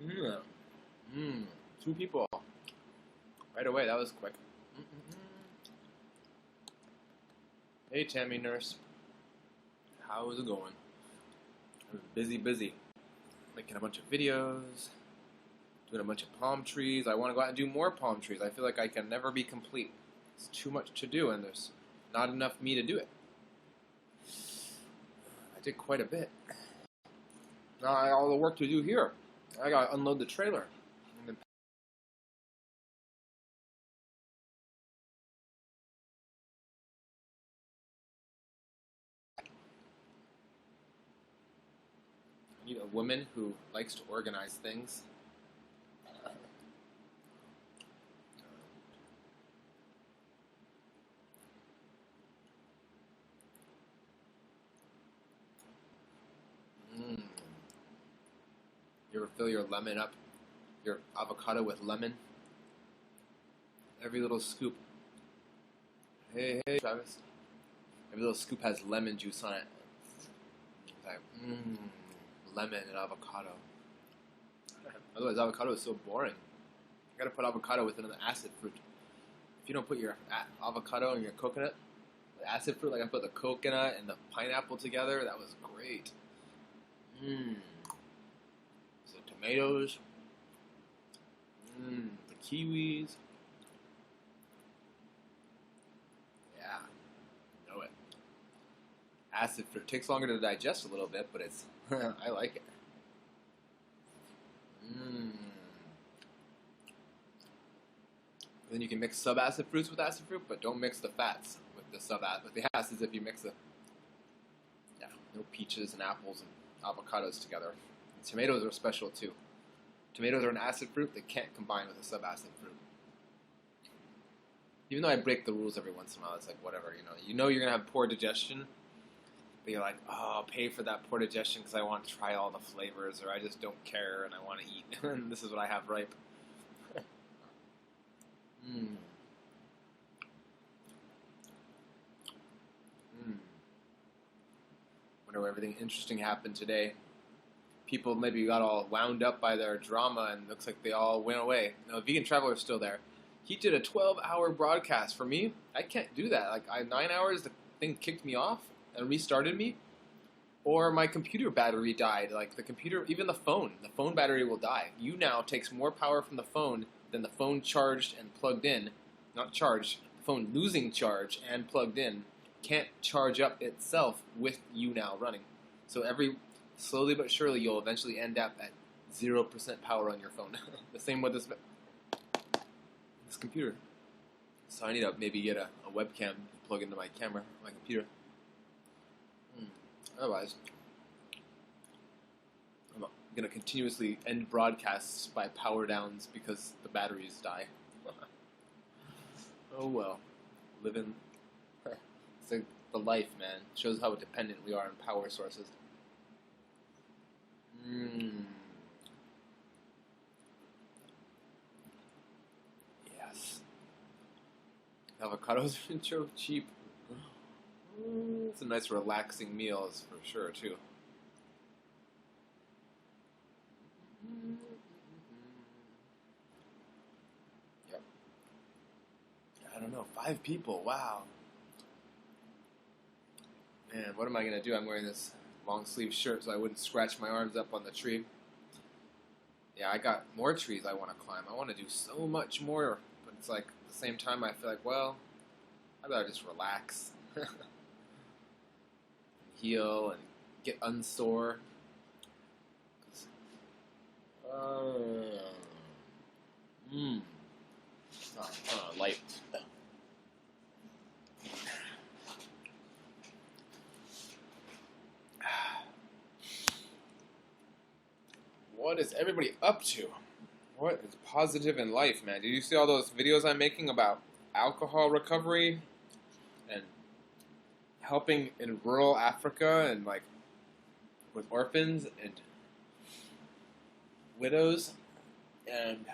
Mm. Mm. Two people. Right away, that was quick. Hey, Tammy nurse. How is it going? I'm busy. Making a bunch of videos, doing a bunch of palm trees. I want to go out and do more palm trees. I feel like I can never be complete. It's too much to do, and there's not enough me to do it. I did quite a bit. Now I have all the work to do here. I gotta unload the trailer. And then I need a woman who likes to organize things. Mm. You ever fill your lemon up, your avocado with lemon? Every little scoop. Hey, Travis. Every little scoop has lemon juice on it. It's like, lemon and avocado. Otherwise, avocado is so boring. You gotta put avocado with another acid fruit. If you don't put your avocado and your coconut, the acid fruit, like I put the coconut and the pineapple together, that was great. So tomatoes, the kiwis. Yeah, know it. Acid fruit takes longer to digest a little bit, but it's I like it. Then you can mix sub-acid fruits with acid fruit, but don't mix the fats with the acids. If you mix no peaches and apples and avocados together. And tomatoes are special too. Tomatoes are an acid fruit; they can't combine with a sub-acid fruit. Even though I break the rules every once in a while, it's like whatever, You know you're gonna have poor digestion, but you're like, oh, I'll pay for that poor digestion because I want to try all the flavors, or I just don't care and I want to eat. And this is what I have ripe. Wonder where everything interesting happened today. People maybe got all wound up by their drama and looks like they all went away. No, Vegan Traveler is still there. He did a 12-hour broadcast. For me, I can't do that. 9 hours, the thing kicked me off and restarted me. Or my computer battery died. The computer, even the phone battery will die. YouNow takes more power from the phone than the phone charged and plugged in. Not charged, the phone losing charge and plugged in can't charge up itself with YouNow running. So slowly but surely, you'll eventually end up at 0% power on your phone. The same with this computer. So I need to maybe get a webcam to plug into my camera, my computer. Otherwise, I'm going to continuously end broadcasts by power downs because the batteries die. Oh well. Living. It's like the life, man. Shows how dependent we are on power sources. Yes. Avocados are so cheap. It's a nice relaxing meal, for sure, too. Yep. I don't know, 5 people, wow. Man, what am I going to do? I'm wearing this long sleeve shirt so I wouldn't scratch my arms up on the tree. Yeah, I got more trees I want to climb. I want to do so much more, but it's like, at the same time, I feel like, well, I'd rather just relax. Heal and get unsore. Light. What is everybody up to? What is positive in life, man? Did you see all those videos I'm making about alcohol recovery and helping in rural Africa and with orphans and widows? And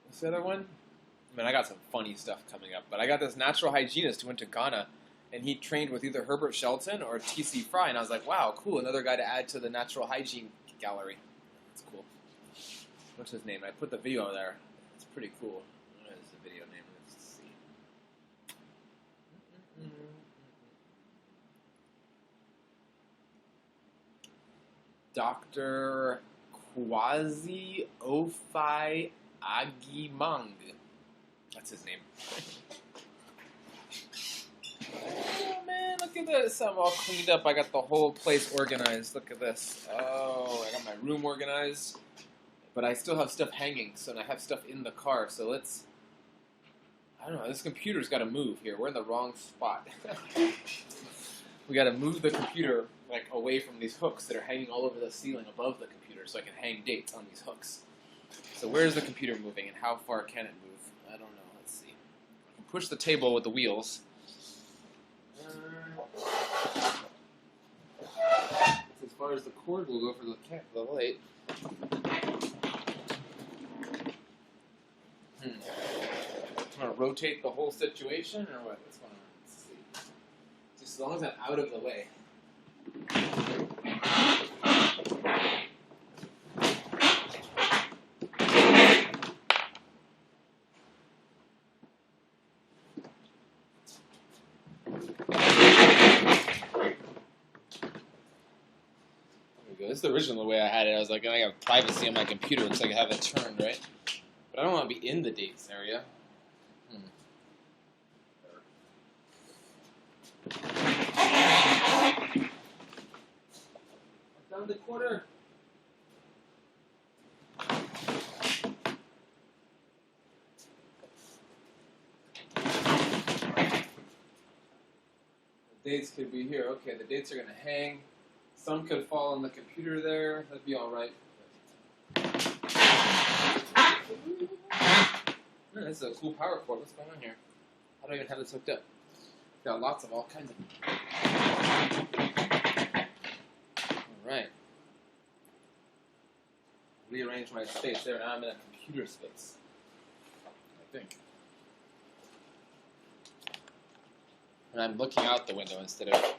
what's the other one? Man, I got some funny stuff coming up. But I got this natural hygienist who went to Ghana, and he trained with either Herbert Shelton or T.C. Fry, and I was like, wow, cool, another guy to add to the natural hygiene gallery. That's cool. What's his name? I put the video there. It's pretty cool. What is the video name? Let's see. Dr. Kwasi Ofai Agimang. That's his name. Oh man, look at this. I'm all cleaned up. I got the whole place organized. Look at this. Oh, I got my room organized. But I still have stuff hanging, so I have stuff in the car. So let's... I don't know, this computer's got to move here. We're in the wrong spot. We got to move the computer like away from these hooks that are hanging all over the ceiling above the computer so I can hang dates on these hooks. So where's the computer moving and how far can it move? I don't know. Let's see. I can push the table with the wheels. As far as the cord will go for the light. I'm going to rotate the whole situation or what? What's going on? Let's see. Just as long as I'm out of the way. This is the original way I had it. I was like, I got privacy on my computer. Looks like I have it turned, right? But I don't want to be in the dates area. I found the quarter. The dates could be here. Okay, the dates are going to hang. Some could fall on the computer there. That'd be all right. This is a cool power cord. What's going on here? How do I even have this hooked up? Got lots of all kinds of... Alright. Rearrange my space. There, now I'm in a computer space. I think. And I'm looking out the window instead of...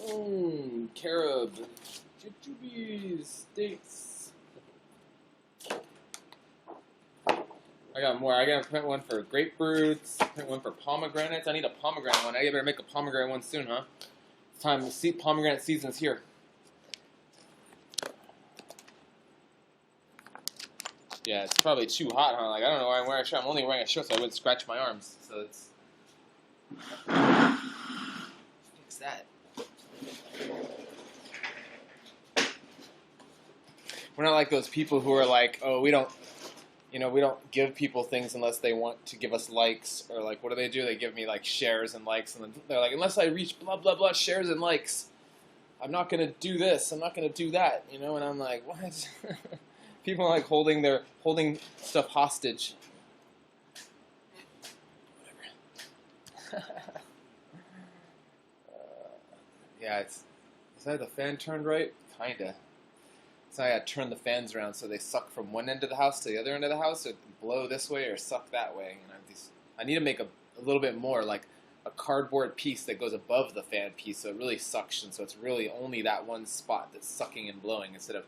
Boom! Carob, jujubes, steaks. I got more. I gotta print one for grapefruits, print one for pomegranates. I need a pomegranate one. I better make a pomegranate one soon, huh? It's time to see pomegranate season's here. Yeah, it's probably too hot, huh? Like, I don't know why I'm wearing a shirt. I'm only wearing a shirt so I wouldn't scratch my arms. So it's... Fix that. We're not like those people who are like, oh, we don't give people things unless they want to give us likes, or like, what do? They give me like shares and likes, and then they're like, unless I reach blah blah blah shares and likes, I'm not gonna do this, I'm not gonna do that, and I'm like, what? People are like holding stuff hostage. Whatever. Yeah, is that the fan turned right? Kinda. So I gotta turn the fans around so they suck from one end of the house to the other end of the house, or blow this way or suck that way. I need to make a little bit more, like a cardboard piece that goes above the fan piece, so it really suctions. So it's really only that one spot that's sucking and blowing, instead of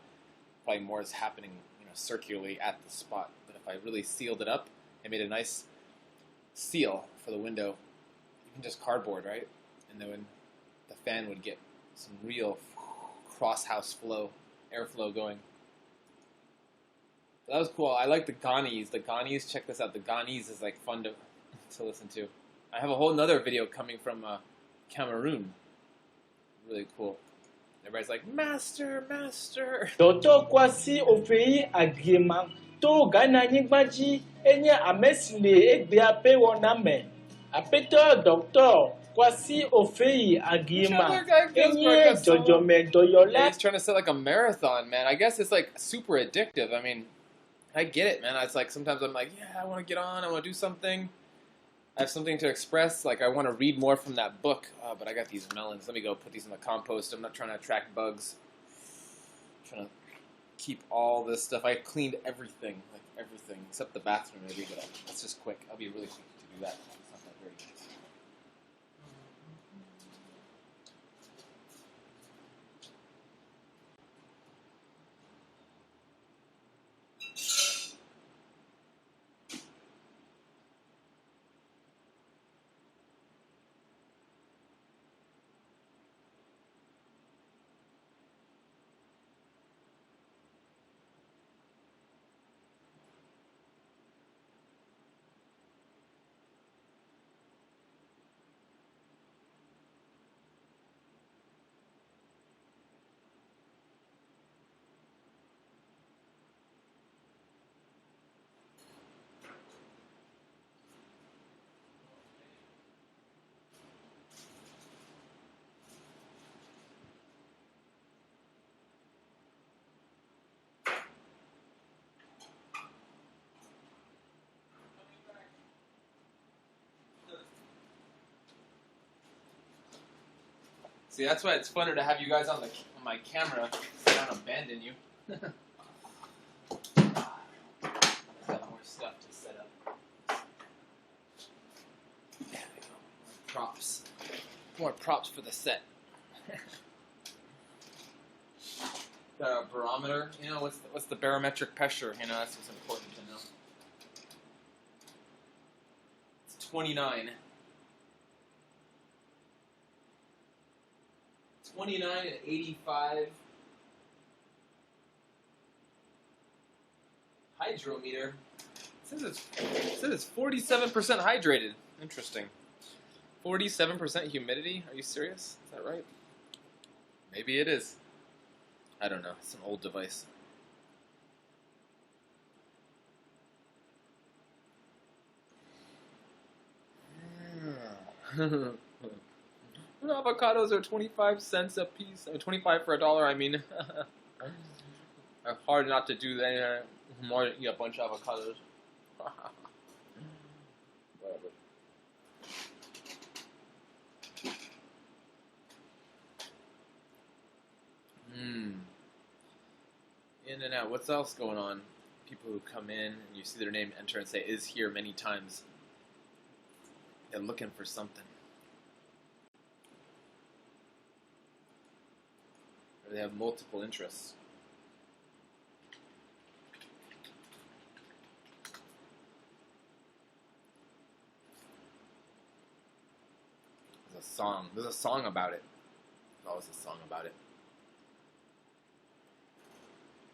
probably more is happening, circularly at the spot. But if I really sealed it up and made a nice seal for the window, even just cardboard, right? And then the fan would get some real cross-house flow. Airflow going. That was cool. I like the Ghanis. The Ghanis, check this out. The Ghanis is like fun to listen to. I have a whole nother video coming from Cameroon. Really cool. Everybody's like, Master, Master. Docteur Kwasi Ofei Agimang to Ghana nyigbaji enye amesile egbeape woname. Apeto Docteur Kwasi Ofei Agimang enye jojome doyola. He's trying to set like a marathon, man. I guess it's like super addictive. I mean, I get it, man. It's like sometimes I'm like, yeah, I want to get on, I want to do something. I have something to express. Like I want to read more from that book, but I got these melons. Let me go put these in the compost. I'm not trying to attract bugs. I'm trying to keep all this stuff. I cleaned everything, like everything, except the bathroom maybe, but that's just quick. I'll be really quick to do that. It's not that very nice. See, that's why it's funner to have you guys on my camera, so I don't abandon you. Got more stuff to set up. There we go. More props. More props for the set. Got a barometer. You know, what's the barometric pressure? You know, that's what's important to know. It's 29. 29 and 85. Hydrometer. It says it's 47% hydrated. Interesting. 47% humidity? Are you serious? Is that right? Maybe it is. I don't know. It's an old device. Avocados are 25 cents a piece. 25 for $1, I mean. Hard not to do that. More than eat a bunch of avocados. Whatever. In and out. What's else going on? People who come in and you see their name enter and say "is here" many times. They're looking for something. Or they have multiple interests. There's a song. There's a song about it. There's always a song about it.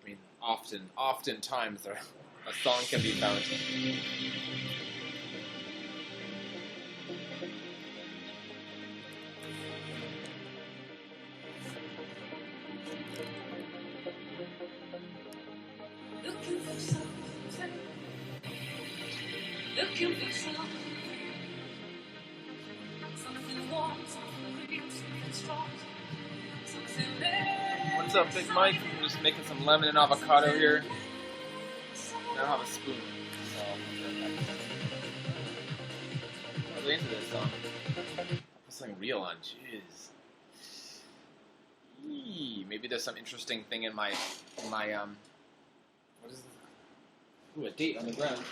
I mean, oftentimes, a song can be found. Looking for something. Looking for something. Something warm, something real, something strong. Something there. What's up, Big Mike? I'm just making some lemon and avocado here. I don't have a spoon, so I'm really into this song. I'll put something real on. Jeez. Eee, maybe there's some interesting thing in my what is this? Ooh, a date on the ground.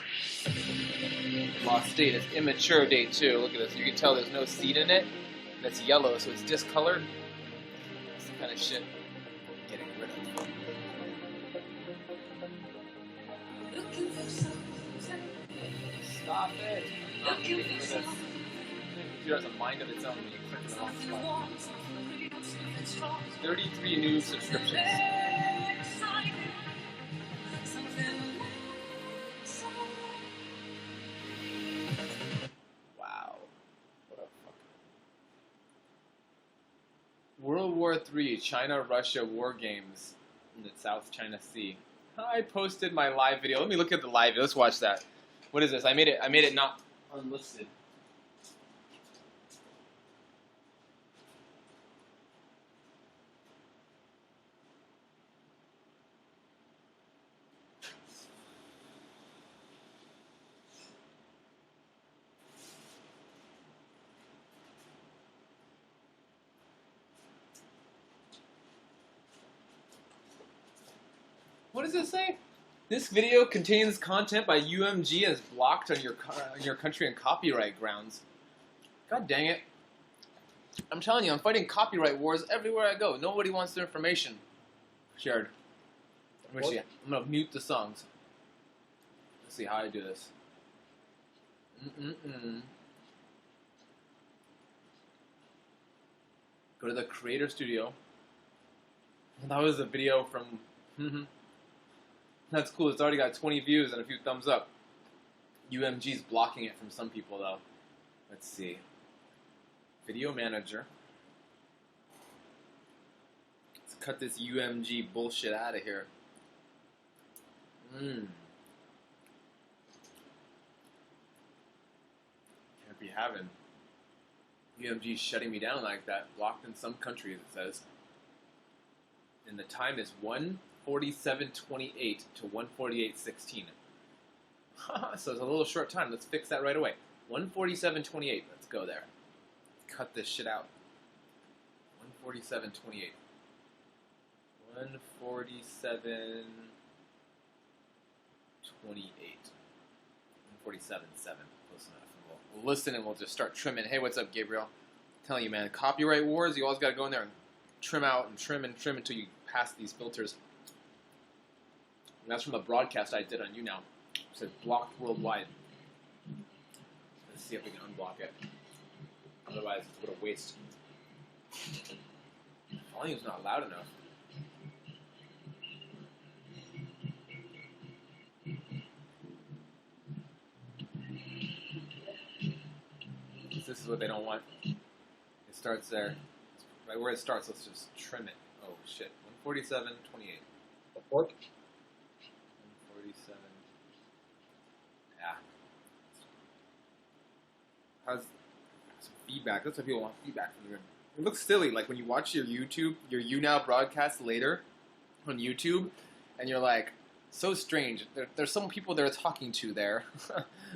Lost date. It's immature date too. Look at this. You can tell there's no seed in it, and it's yellow, so it's discolored. That's the kind of shit I'm getting rid of. Looking for something. Stop it. I'm not Looking waiting for for this. something. Computer has a mind of its own when you click in the wrong Something spot. warm, something real, something strong. 33 new subscriptions. Exciting. Something. Wow. What a fuck. World War III, China-Russia war games in the South China Sea. I posted my live video. Let me look at the live video. Let's watch that. What is this? I made it not unlisted. What does it say? This video contains content by UMG and is blocked on your country on copyright grounds. God dang it. I'm telling you, I'm fighting copyright wars everywhere I go. Nobody wants their information shared. Let me see. I'm going to mute the songs. Let's see how I do this. Go to the Creator Studio. That was a video from... That's cool. It's already got 20 views and a few thumbs up. UMG's blocking it from some people, though. Let's see. Video Manager. Let's cut this UMG bullshit out of here. Can't be having UMG shutting me down like that. Blocked in some countries, it says. And the time is 1:47:28 to 1:48:16. So it's a little short time. Let's fix that right away. 1:47:28. Let's go there. Cut this shit out. 1:47:28. 1:47:28. 1:47:7. Close enough. We'll listen and we'll just start trimming. Hey, what's up, Gabriel? I'm telling you, man, copyright wars, you always got to go in there and trim out and trim until you pass these filters. And that's from a broadcast I did on YouNow. It said blocked worldwide. Let's see if we can unblock it. Otherwise, it's what a waste. The volume's not loud enough. This is what they don't want. It starts there. Right where it starts, let's just trim it. Oh, shit. 1:47:28. Support. 1:47. Yeah. How's some feedback? That's what people want, feedback from you. It looks silly, like when you watch your YouNow broadcast later on YouTube, and you're like, so strange. There's some people they're talking to there,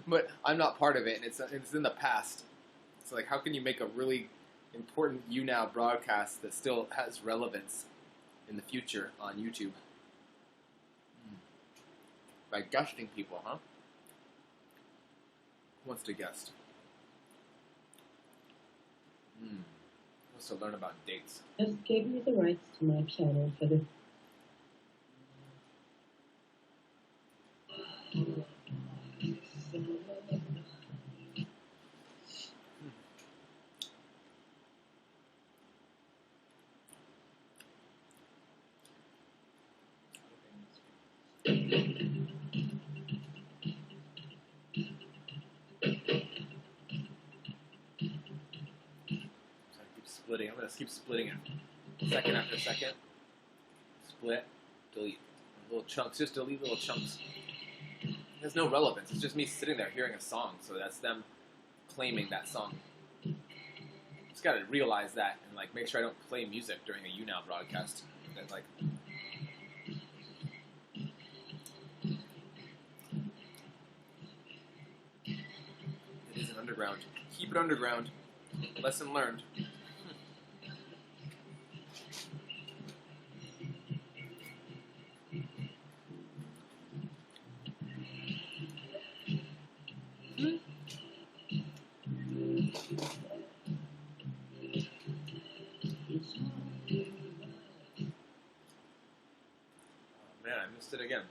but I'm not part of it, and it's in the past. So like, how can you make a really important YouNow broadcast that still has relevance in the future on YouTube? By guesting people, huh? Who wants to guest? Who wants to learn about dates? Just gave me the rights to my channel for the... Splitting. I'm going to keep splitting it. Second after second. Split. Delete. Little chunks. Just delete little chunks. There's no relevance. It's just me sitting there hearing a song. So that's them claiming that song. Just got to realize that and like make sure I don't play music during a YouNow broadcast. That like... It isn't underground. Keep it underground. Lesson learned. Man, I missed it again.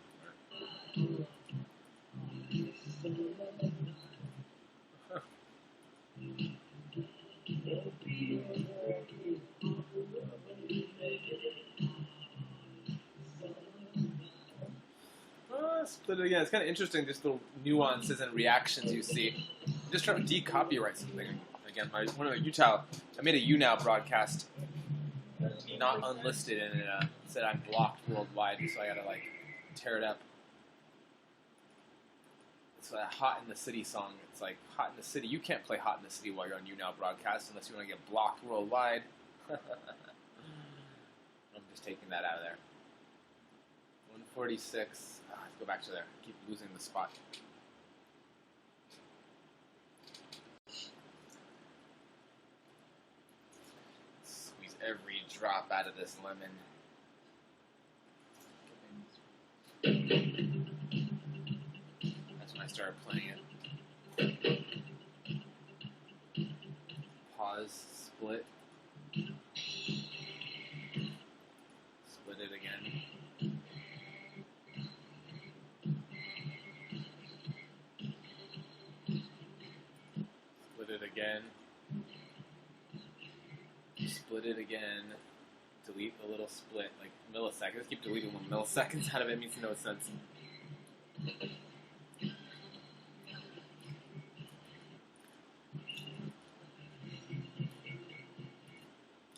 Split it again. It's kind of interesting, just little nuances and reactions you see. I'm just trying to decopyright something again. I made a YouNow broadcast, not unlisted, and it said I'm blocked worldwide, so I gotta like tear it up. It's a Hot in the City song. It's like Hot in the City. You can't play Hot in the City while you're on YouNow broadcast unless you want to get blocked worldwide. I'm just taking that out of there. 146. Let's go back to there. Keep losing the spot. Squeeze every drop out of this lemon. started playing it. Pause, split. Split it again. Split it again. Split it again. Delete the little split, like milliseconds. Keep deleting 1 milliseconds out of it. It makes no sense.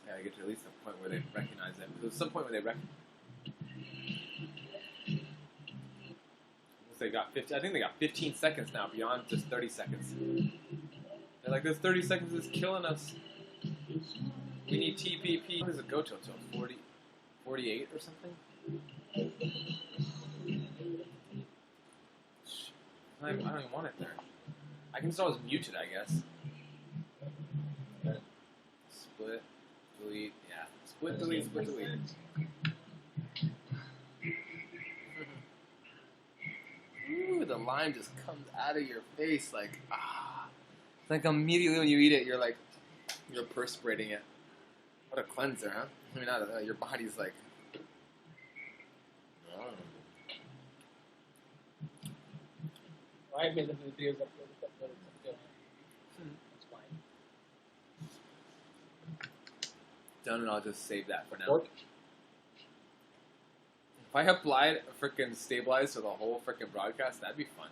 Yeah, I get to at least the point where they recognize it. There's some point where they recognize. They got 50. I think they got 15 seconds now, beyond just 30 seconds. They're like, this 30 seconds is killing us. We need TPP. What does it go till? 40, 48 or something? I don't even want it there. I can just always mute it, I guess. Split, delete, yeah. Split, delete, split, delete. Ooh, the lime just comes out of your face like, ah. It's like immediately when you eat it, you're perspirating it. What a cleanser, huh? I mean, your body's like, oh. I made the videos uploaded. That's fine. Done, and I'll just save that for now. Pork? If I applied a freaking stabilize to the whole freaking broadcast, that'd be fun.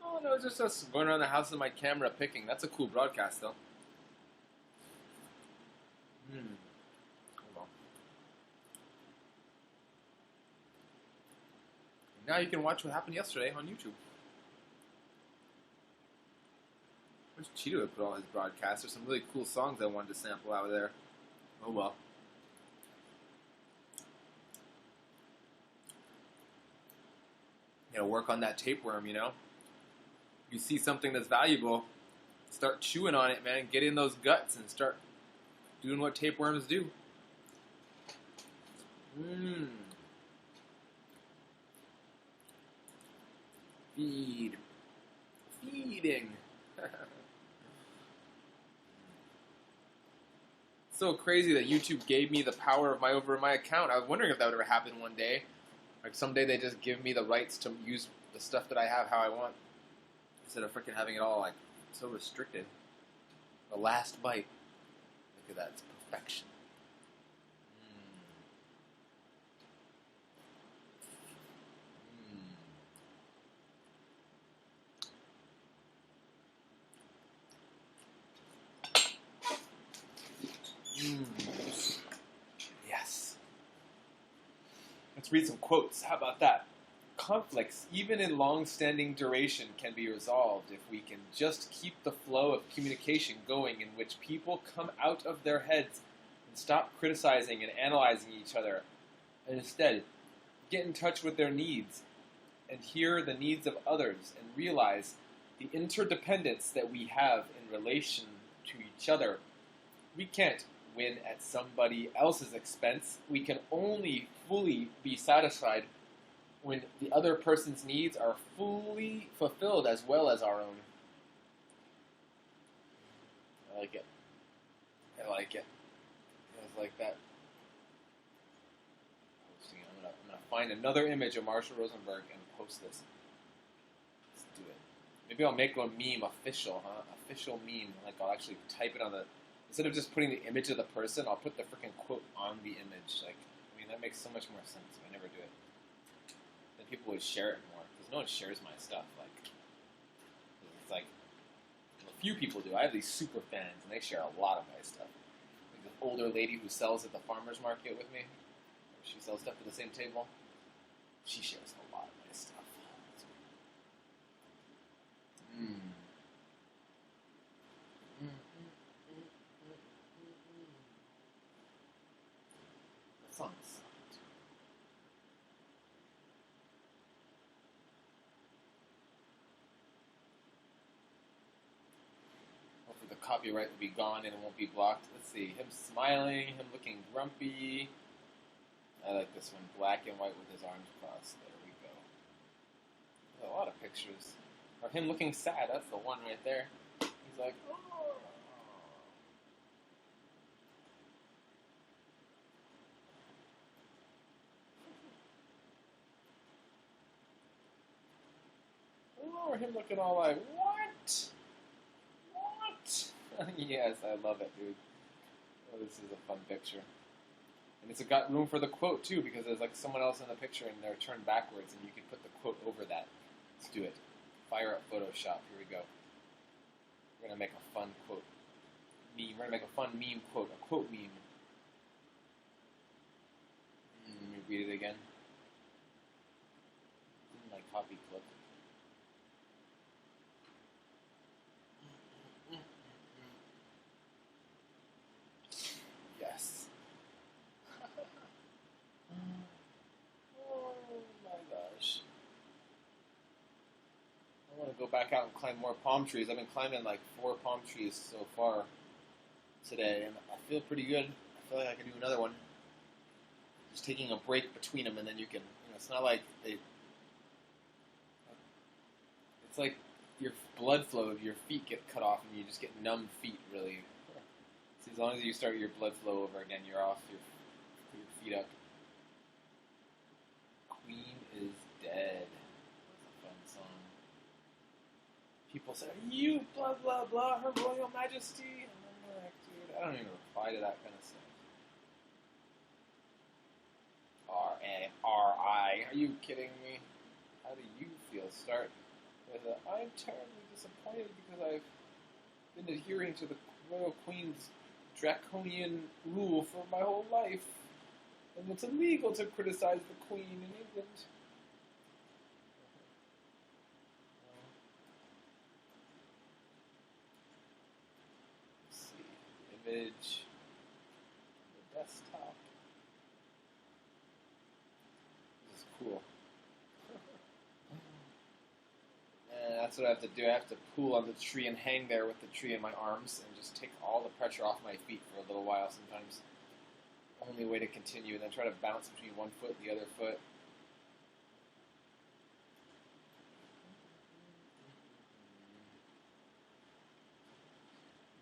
Oh no, it's just us going around the house with my camera picking. That's a cool broadcast, though. Hold on. Now you can watch what happened yesterday on YouTube. I wish Cheeto would put all his broadcasts. There's some really cool songs I wanted to sample out of there. Oh well. You know, work on that tapeworm, you know? You see something that's valuable, start chewing on it, man. Get in those guts and start doing what tapeworms do. Feeding. So crazy that YouTube gave me the power over my account. I was wondering if that would ever happen one day. Like someday they just give me the rights to use the stuff that I have how I want. Instead of freaking having it all like so restricted. The last bite. Look at that, it's perfection. Yes. Let's read some quotes. How about that? Conflicts, even in long-standing duration, can be resolved if we can just keep the flow of communication going in which people come out of their heads and stop criticizing and analyzing each other, and instead get in touch with their needs and hear the needs of others and realize the interdependence that we have in relation to each other. We can't win at somebody else's expense. We can only fully be satisfied when the other person's needs are fully fulfilled as well as our own. I like it. I like it. I was like that. I'm gonna find another image of Marshall Rosenberg and post this. Let's do it. Maybe I'll make a meme official, huh? Official meme. Like I'll actually type it on the. Instead of just putting the image of the person, I'll put the freaking quote on the image. Like, I mean, that makes so much more sense if I never do it. Then people would share it more because no one shares my stuff. Like, it's like a few people do. I have these super fans, and they share a lot of my stuff. Like the older lady who sells at the farmer's market with me, she sells stuff at the same table. She shares a lot of my stuff. That song sucked. Hopefully the copyright will be gone and it won't be blocked. Let's see. Him smiling, him looking grumpy. I like this one. Black and white with his arms crossed. There we There's a lot of pictures. Of him looking sad, that's the one right there. He's like, oh. Or him looking all like, what? What? Yes, I love it, dude. Oh, this is a fun picture. And it's got room for the quote, too, because there's like someone else in the picture and they're turned backwards, and you can put the quote over that. Let's do it. Fire up Photoshop. Here we go. We're going to make a fun quote. Meme. We're going to make a fun meme quote. A quote meme. Let me read it again. My copy clip. Yes. Oh my gosh. I want to go back out and climb more palm trees. I've been climbing like 4 palm trees so far today, and I feel pretty good. I feel like I can do another one. Just taking a break between them, and then you can, it's not like it's like your blood flow of your feet get cut off, and you just get numb feet, really. So as long as you start your blood flow over again, you're off your feet up. Queen is dead. That's a fun song. People say, you blah blah blah, Her Royal Majesty. And I'm like, dude, I don't even reply to that kind of stuff. R-A-R-I. Are you kidding me? How do you feel? Start with I'm terribly disappointed because I've been adhering to the Royal Queen's draconian rule for my whole life. And it's illegal to criticize the Queen in England. Let's see. Image. The desktop. This is cool. And that's what I have to do. I have to pull on the tree and hang there with the tree in my arms and just take all the pressure off my feet for a little while sometimes. Only way to continue, and then try to bounce between one foot and the other foot.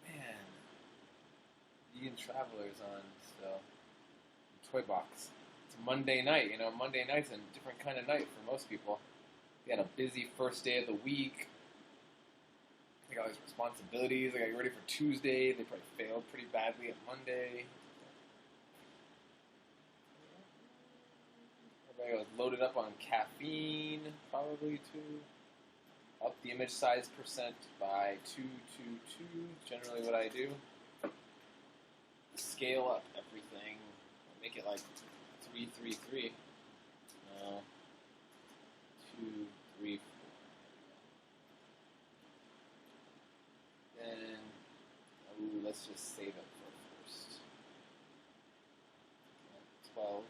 Man, Vegan Traveler's on still. Toy Box. It's a Monday night, Monday night's a different kind of night for most people. They had a busy first day of the week. They got all these responsibilities. They got to get ready for Tuesday. They probably failed pretty badly at Monday. Everybody was loaded up on caffeine, probably too. Up the image size percent by 222, generally what I do. Scale up everything. Make it like 333. No. 2, 3, 4. Then, let's just save it for first. 12,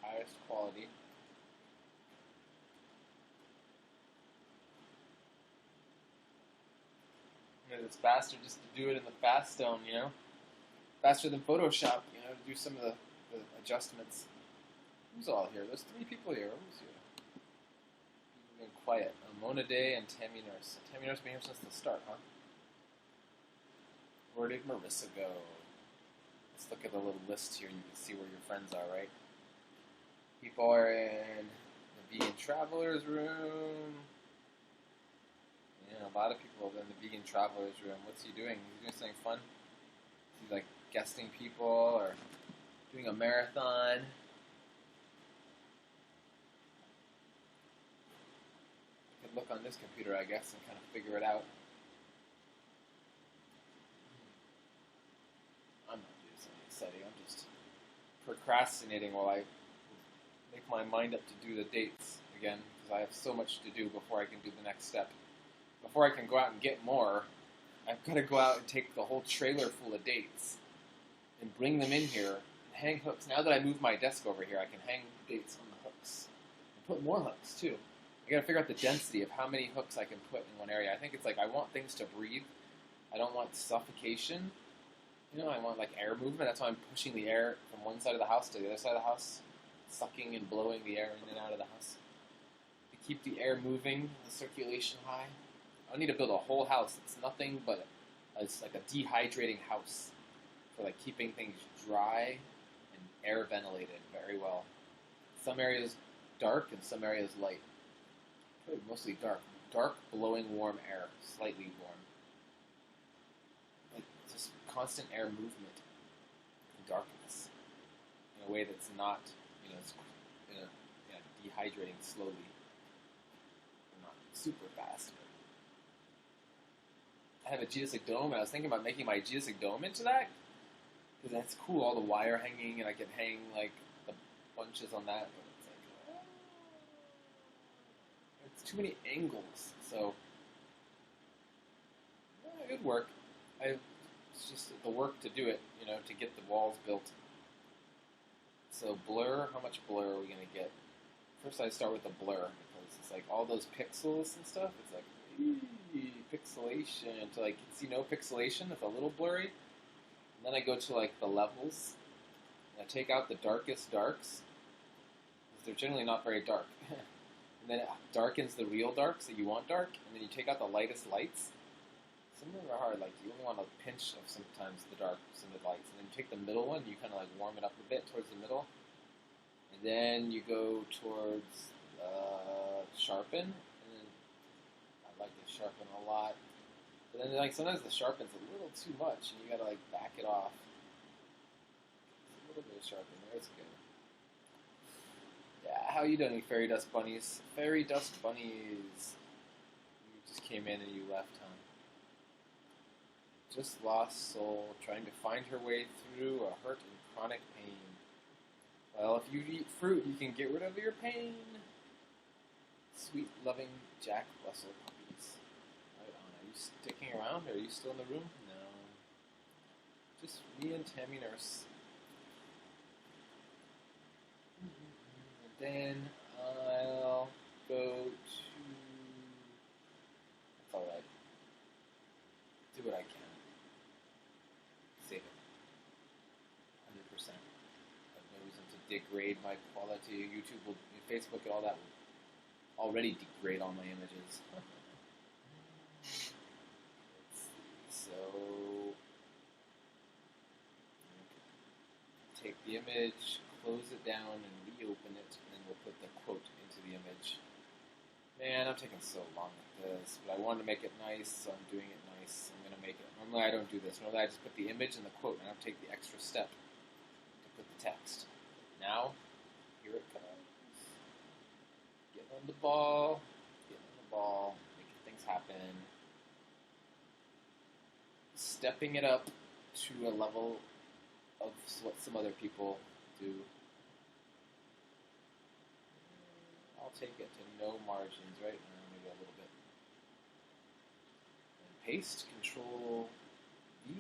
highest quality. And it's faster just to do it in the fast zone, Faster than Photoshop, to do some of the adjustments. Who's all here? There's 3 people here. Who's here? People being quiet. Mona Day and Tammy Nurse. Tammy Nurse been here since the start, huh? Where did Marissa go? Let's look at the little list here and you can see where your friends are, right? People are in the Vegan Traveler's room. Yeah, a lot of people are in the Vegan Traveler's room. What's he doing? He's doing something fun? He's like guesting people or doing a marathon. I could look on this computer, I guess, and kind of figure it out. I'm not doing something exciting. I'm just procrastinating while I make my mind up to do the dates again, because I have so much to do before I can do the next step. Before I can go out and get more, I've got to go out and take the whole trailer full of dates and bring them in here and hang hooks. Now that I moved my desk over here, I can hang dates on the hooks and put more hooks too. I got to figure out the density of how many hooks I can put in one area. I think it's like I want things to breathe. I don't want suffocation. I want like air movement. That's why I'm pushing the air from one side of the house to the other side of the house, sucking and blowing the air in and out of the house. keep the air moving, the circulation high. I need to build a whole house. It's nothing but it's like a dehydrating house for like keeping things dry and air ventilated very well. Some areas dark and some areas light. Probably mostly dark. Dark, blowing warm air, slightly warm. Like just constant air movement and darkness in a way that's not, it's dehydrating slowly. Not super fast. I have a geodesic dome, and I was thinking about making my geodesic dome into that because that's cool. All the wire hanging, and I can hang like the bunches on that. But it's like it's too many angles, so it would work. It's just the work to do it, to get the walls built. So blur, how much blur are we gonna get? First, I start with the blur because it's like all those pixels and stuff. It's like pixelation to like see no pixelation. It's a little blurry. And then I go to like the levels. And I take out the darkest darks because they're generally not very dark. And then it darkens the real darks that you want dark. And then you take out the lightest lights. Some of them are hard. Like you only want a pinch of sometimes the darks and the lights. And then you take the middle one. You kind of like warm it up a bit towards the middle. And then you go towards sharpen, and then I like to sharpen a lot. But then like sometimes the sharpen's a little too much, and you gotta like back it off. A little bit of sharpen there, it's good. Yeah, how you doing, fairy dust bunnies? Fairy dust bunnies. You just came in and you left, huh? Just lost soul, trying to find her way through a hurt and chronic pain. Well, if you eat fruit, you can get rid of your pain. Sweet, loving Jack Russell puppies. Right on. Are you sticking around? Are you still in the room? No. Just me and Tammy Nurse. And then I'll go to... That's alright. Do what I can. Save it. 100%. No reason to degrade my quality. YouTube will, Facebook and all that will already degrade all my images. So take the image, close it down, and reopen it, and then we'll put the quote into the image. Man, I'm taking so long with this, but I wanted to make it nice, so I'm doing it nice. I'm going to make it. Normally I don't do this. Normally I just put the image and the quote, and I don't take the extra step to put the text. Now, here it comes. Getting on the ball, making things happen. Stepping it up to a level of what some other people do. I'll take it to no margins right now, maybe a little bit. And paste, Control V.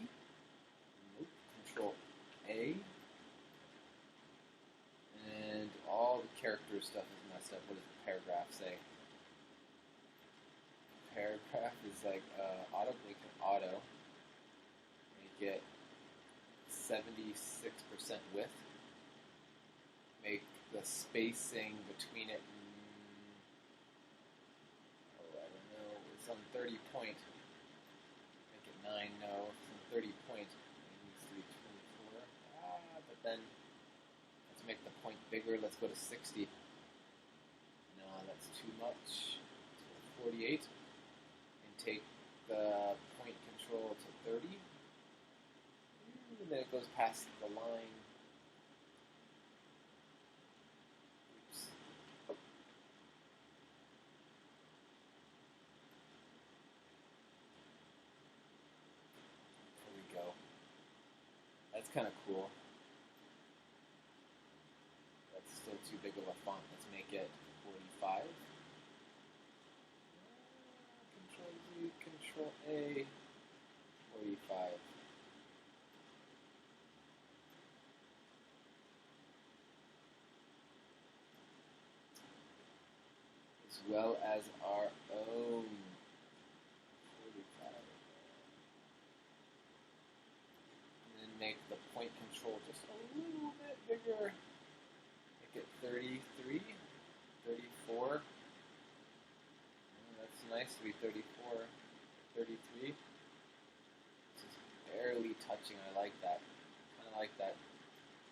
Nope, Control A. And all the character stuff is messed up. What does the paragraph say? Paragraph is like auto. Make it 76% width. Make the spacing between it, I don't know, it's on 30 point. Make it 9, no, it's on 30 point. It needs to be 24. But then let's make the point bigger. Let's go to 60. No, that's too much. 48. And take the point control to 30. And then it goes past the line. Oops. There we go. That's kind of cool. That's still too big of a font. Let's make it 45. Control Z, Control A, 45. As well as our own 45. And then make the point control just a little bit bigger. Make it 33, 34. be 34, 33. This is barely touching. I like that. Kind of like that.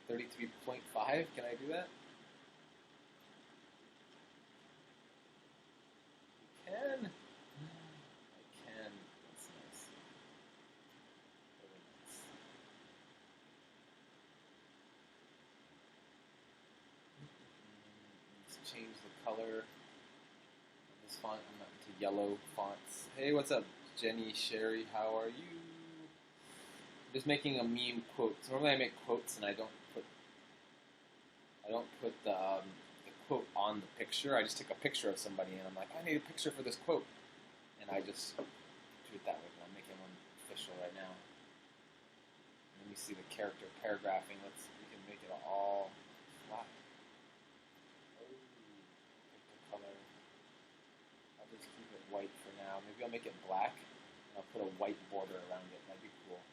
33.5. Can I do that? I can. I can. That's nice. Very nice. Let's change the color of this font. I'm not into yellow fonts. Hey, what's up, Jenny, Sherry? How are you? I'm just making a meme quote. So normally I make quotes and I don't put the quote on the picture. I just take a picture of somebody and I'm like, I need a picture for this quote, and I just do it that way. But I'm making one official right now. Let me see the character paragraphing. We can make it all flat. Oh, pick the color. I'll just keep it white for now. Maybe I'll make it black and I'll put a white border around it. That'd be cool.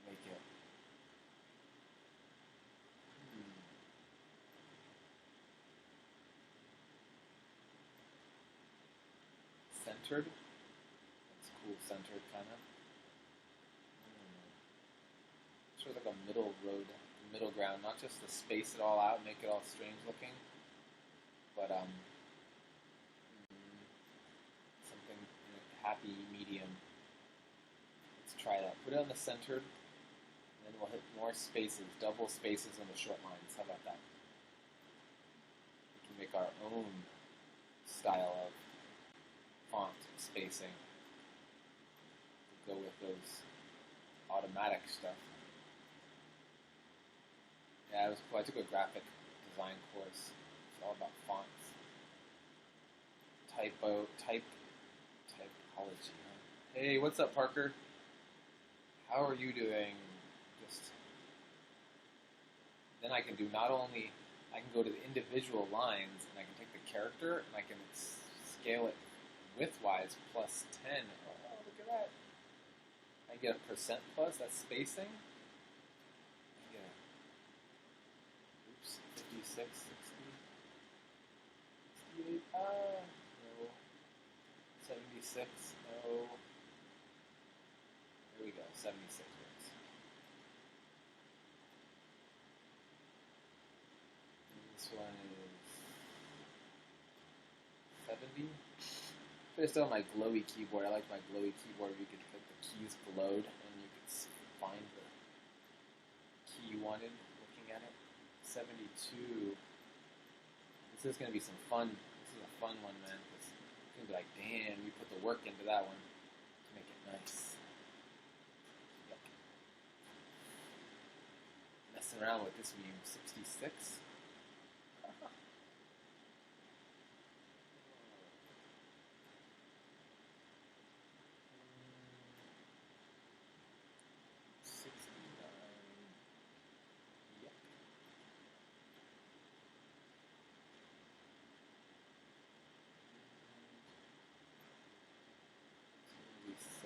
Make it. Centered. That's cool, centered kind of. Sort of like a middle ground, not just to space it all out, make it all strange looking, but something in a happy medium. Let's try that. Put it on the centered, and then we'll hit more spaces, double spaces on the short lines. How about that? We can make our own style of font spacing to go with those automatic stuff. Yeah, it was cool. I took a graphic design course. It's all about fonts. Typology. Huh? Hey, what's up, Parker? How are you doing? Then I can do not only, I can go to the individual lines and I can take the character and I can scale it widthwise plus 10. Oh, look at that. I get a percent plus, that's spacing. I get a, 56, 60, 68, no. 76, no. There we go, 76 works. This one is 70. I still have my glowy keyboard. I like my glowy keyboard where you could put the keys glowed and you could find the key you wanted looking at it. 72. This is going to be some fun. This is a fun one, man. It's going to be like, damn, you put the work into that one to make it nice. Yep. Messing around with this meme. 66.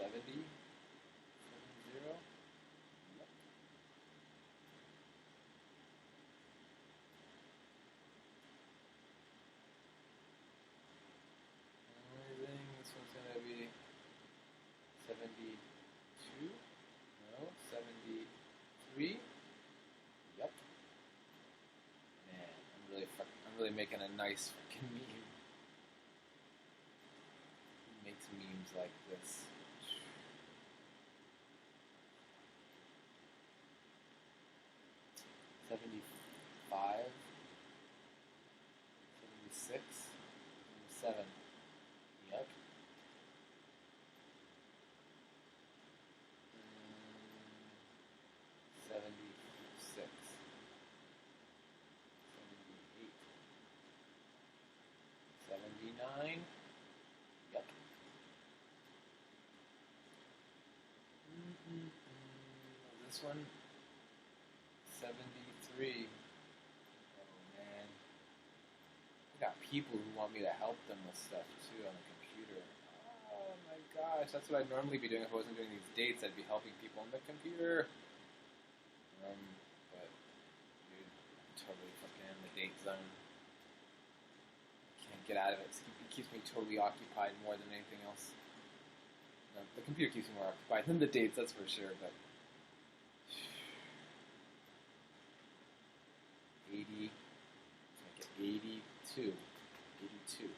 70. 70. Yep. Amazing. This one's going to be 72. No, 73. Yep. Man, I'm really making a nice fucking meme. Who makes memes like this? 75, 76, 77. Yep. 76, 78, 79. Yep. This one, 73. Oh man. I got people who want me to help them with stuff too on the computer. Oh my gosh, that's what I'd normally be doing if I wasn't doing these dates. I'd be helping people on the computer. But dude, I'm totally fucking in the date zone. Can't get out of it. It keeps me totally occupied more than anything else. No, the computer keeps me more occupied than the dates, that's for sure, but 80, let's make it 82. 82.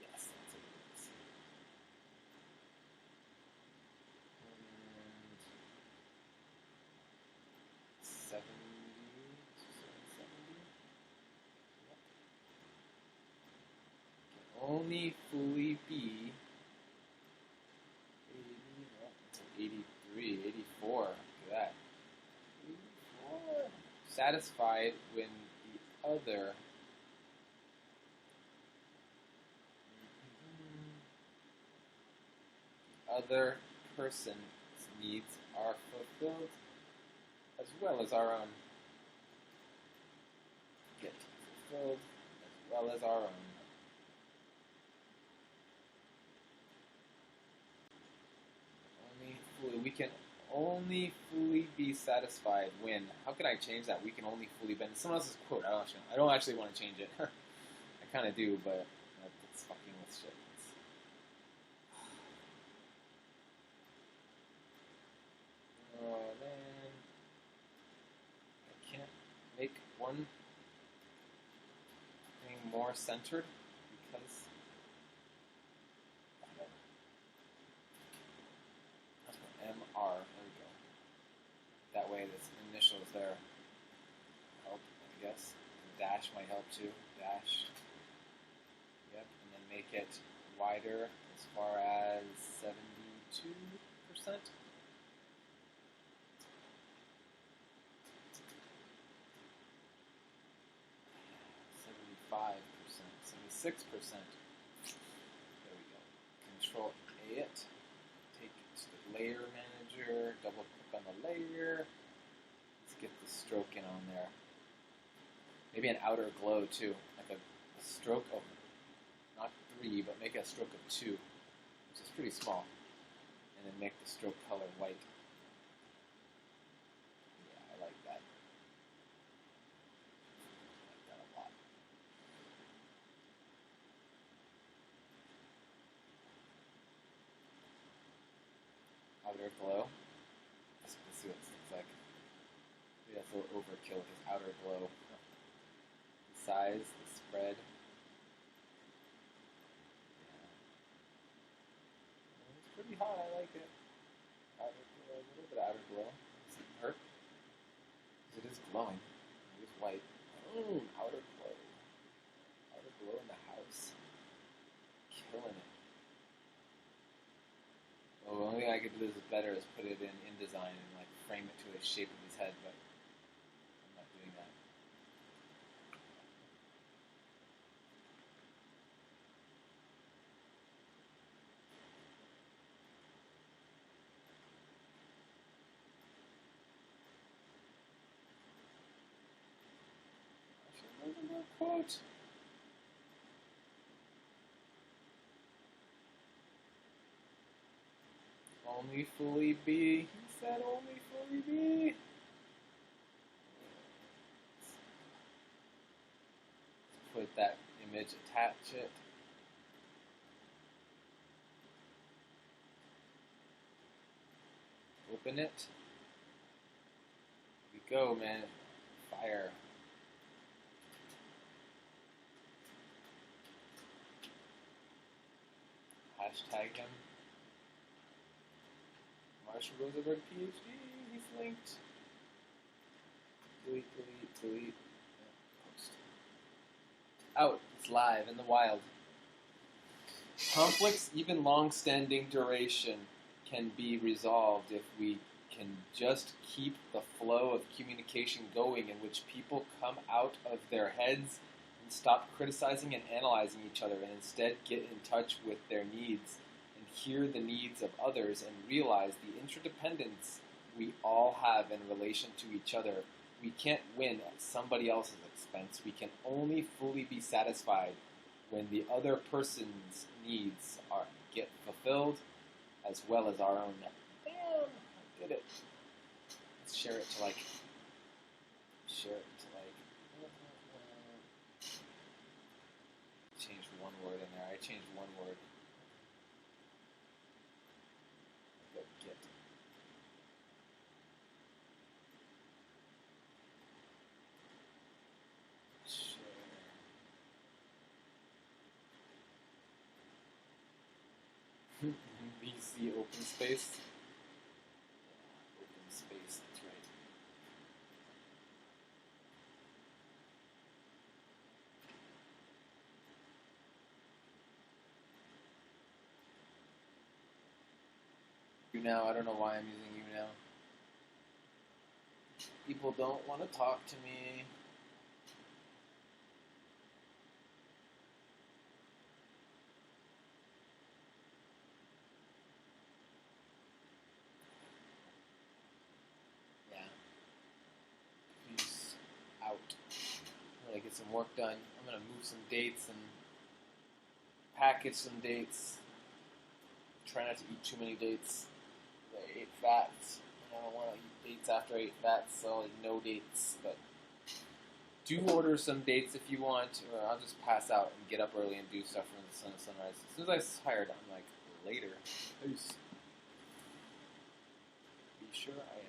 Yes, that's what it is. And 70, 70. Yep. Can only fully be 80, no, it's 83, 84. Look at that. 84. Satisfied when the other person's needs are fulfilled as well as our own. Get fulfilled as well as our own. We can only fully be satisfied when. How can I change that? We can only fully be. Someone else's quote. I don't actually want to change it. I kind of do, but that's fucking with shit. Oh man, I can't make one thing more centered because. MR, there we go. That way this initial is there. Help, I guess. Dash might help too. Dash. Yep, and then make it wider as far as 72%. 75%. 76%. There we go. Control A it. Take it to the layer manager, double click on the layer. Let's get the stroke in on there. Maybe an outer glow too, like a stroke of, not 3, but make a stroke of 2, which is pretty small. And then make the stroke color white. Yeah, I like that. I like that a lot. Outer glow. Let's see what this looks like. Maybe that's a little overkill with his outer glow. The size, the spread. Yeah. It's pretty hot, I like it. Outer glow, a little bit of outer glow. Doesn't hurt. Because it is glowing. It is white. Oh, outer glow. Outer glow in the house. Killing it. Well, the only thing I could do this better is put it in InDesign and like frame it to the shape of his head, but I'm not doing that. Actually, there's another quote. Only fully be. He said only fully be. Put that image, attach it. Open it. Here we go, man. Fire. Hashtag him. Marshall Rosenberg PhD, he's linked. Delete, delete, delete. Yeah, post. Out, it's live in the wild. Conflicts, even long-standing duration, can be resolved if we can just keep the flow of communication going in which people come out of their heads and stop criticizing and analyzing each other and instead get in touch with their needs and hear the needs of others and realize the interdependence we all have in relation to each other. We can't win at somebody else's expense. We can only fully be satisfied when the other person's needs get fulfilled as well as our own. Damn, I did it. Let's share it to change one word in there. I changed one word. Go get. Share. VC open space. Open space, that's right. YouNow, I don't know why I'm using YouNow. People don't want to talk to me. Yeah. Peace out. I'm gonna get some work done. I'm gonna move some dates and package some dates. Try not to eat too many dates. I ate fats, and I don't want to eat dates after I ate fats, so like no dates. But do order some dates if you want, or I'll just pass out and get up early and do stuff from the sun to sunrise. As soon as I'm tired, I'm like, later. Peace. Be sure I am.